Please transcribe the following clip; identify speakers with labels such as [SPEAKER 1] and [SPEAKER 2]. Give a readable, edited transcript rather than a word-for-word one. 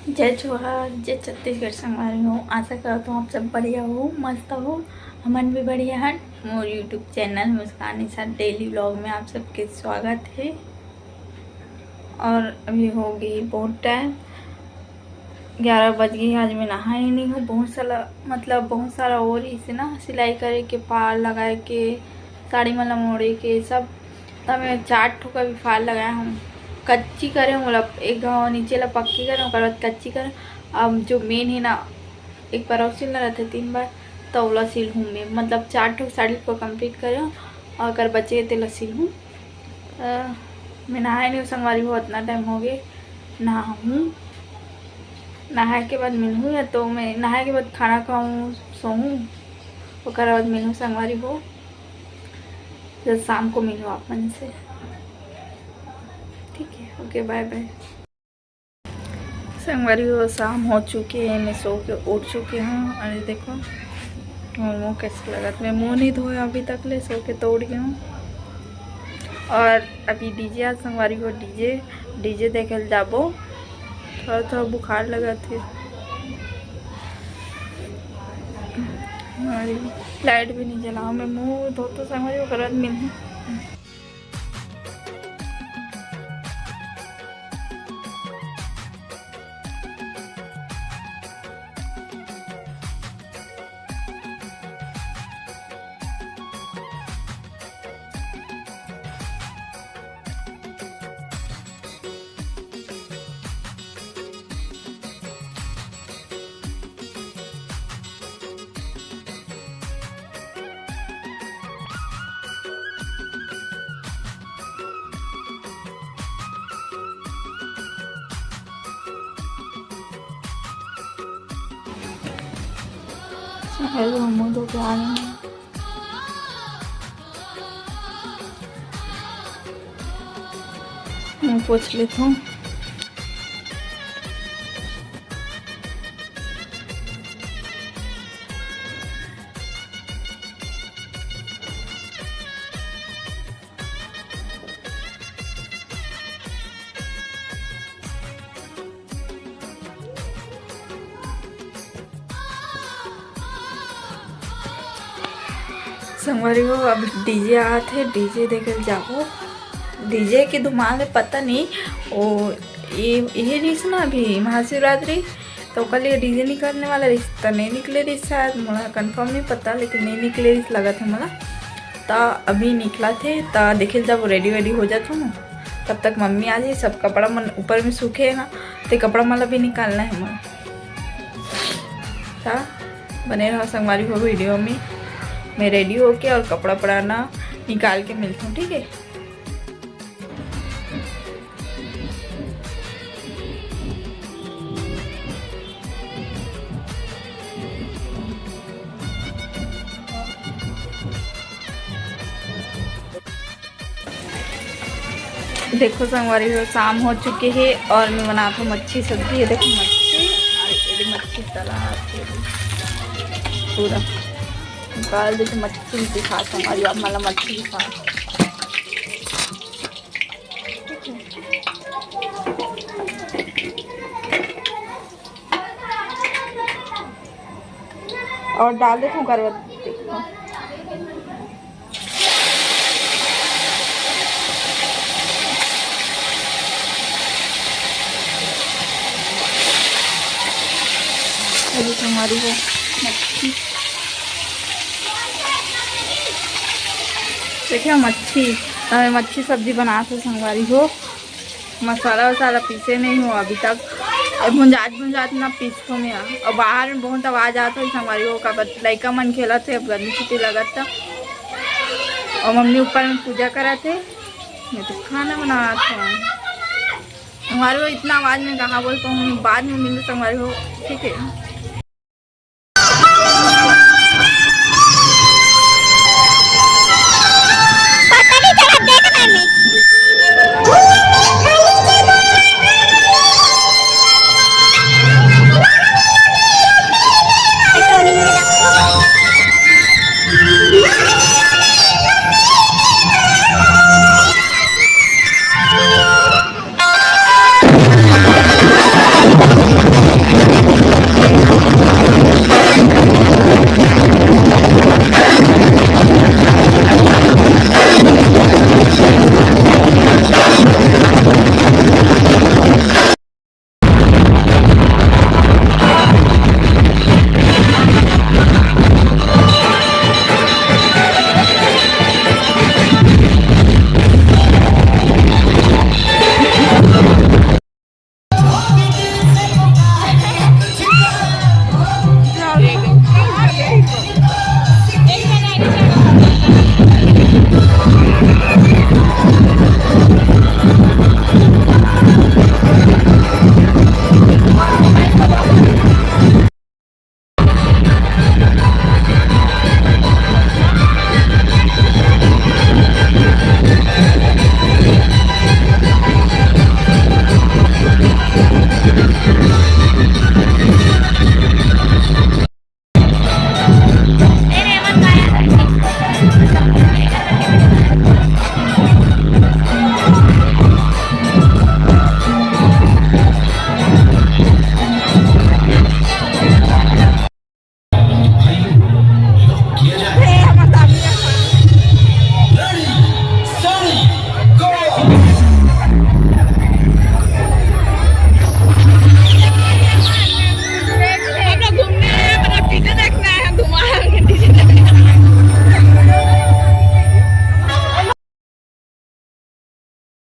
[SPEAKER 1] जय जोहार, जय छत्तीसगढ़ संगवारी हो। आशा करता हूँ आप सब बढ़िया हो, मस्त हो। हमन भी बढ़िया है। मोर यूट्यूब चैनल मुस्कान निशा डेली व्लॉग में आप सबके स्वागत है। और अभी हो गई बहुत टाइम, 11 बज गई। आज मैं नहा ही नहीं हूँ। बहुत सारा और इसे ना सिलाई करे के, पार लगाए के, साड़ी मला मोड़े के सब। तब मैं 4 ठो का भी फाल लगाया हूँ। कच्ची करे हूँ, एक घाव नीचे ला पक्की करे, उसके बाद कच्ची करे। अब जो मेन है ना, एक बार और सिलना रहता है 3 बार, तो ओला सिल हूँ मैं। मतलब 4 ठो साड़ी को कंप्लीट करे हूँ और अगर बचे तो ला सिल हूँ। मैं नहाए नहीं हूँ संगवारी हो, इतना टाइम हो गए। नहा हूँ, नहाए के बाद मिलूँ, या तो मैं नहाए के बाद खाना खाऊँ, सोऊँ, उसके बाद मिलूँ संगवारी हो। जब शाम को मिलूँ आप मन से, ठीक है? Okay, bye bye. संगवारी हो, शाम हो चुकी है, मैं सो के उठ चुकी हूँ। अरे देखो मुँह कैसे लगा, मैं मुँह नहीं धोया अभी तक ले, सो के तो उठ गई हूँ। और अभी डीजे आज संगवारी हो, डीजे देखे जाबो। थोड़ा थोड़ा बुखार लगा थे। लाइट भी नहीं जलाओ, मैं मुँह धो तो संगवारी हो, कर मिलूँ। हेलो, मुँह धो के आ गए हैं। मुँह पोंछ लेता हूँ। संगवारी हो, अब डीजे आते, डीजे देखे जाओ। डीजे की धुमाल है, पता नहीं वो ये नहीं सुना अभी महाशिवरात्रि, तो कल ये डीजे निकलने वाला रिश्ता नहीं निकले रही, शायद मुझे कंफर्म नहीं पता, लेकिन नहीं निकले रही लगा था मुझे। तो अभी निकला थे, तो देखे जब रेडी वेडी हो जाता हूँ, तब तक मम्मी आ जाए। सब कपड़ा मन ऊपर में सूखे ना, तो कपड़ा मला भी निकालना है मुझे। बने रहो संगवारी हो वीडियो में। मैं रेडी होके और कपड़ा पड़ाना निकाल के मिलती हूँ, ठीक है? देखो संगवारी हो, शाम हो चुकी है और मैं बनाता हूँ मच्छी सब्जी। ये देखो मच्छी, और ये मच्छी तला पूरा निकाल देते। मच्छी दिखा संगवारी, अब मला मच्छी दिखा। और डाल देता हूँ करवा, देखो हमारी वो मच्छी। देखिए मच्छी सब्जी बनाते संगवारी हो। मसाला वसाला पीसे नहीं हो अभी तक, भुंजात ना पीसो में। और बाहर में बहुत आवाज़ आता है संगवारी हो का, लड़का मन खेला थे, अब गर्मी छुट्टी लगा था। और मम्मी ऊपर में पूजा करा थे, मैं तो खाना बना था। संगवारी हो इतना आवाज़ में कहाँ बोलता हूँ, बाद में मिलते संगवारी हो, ठीक है?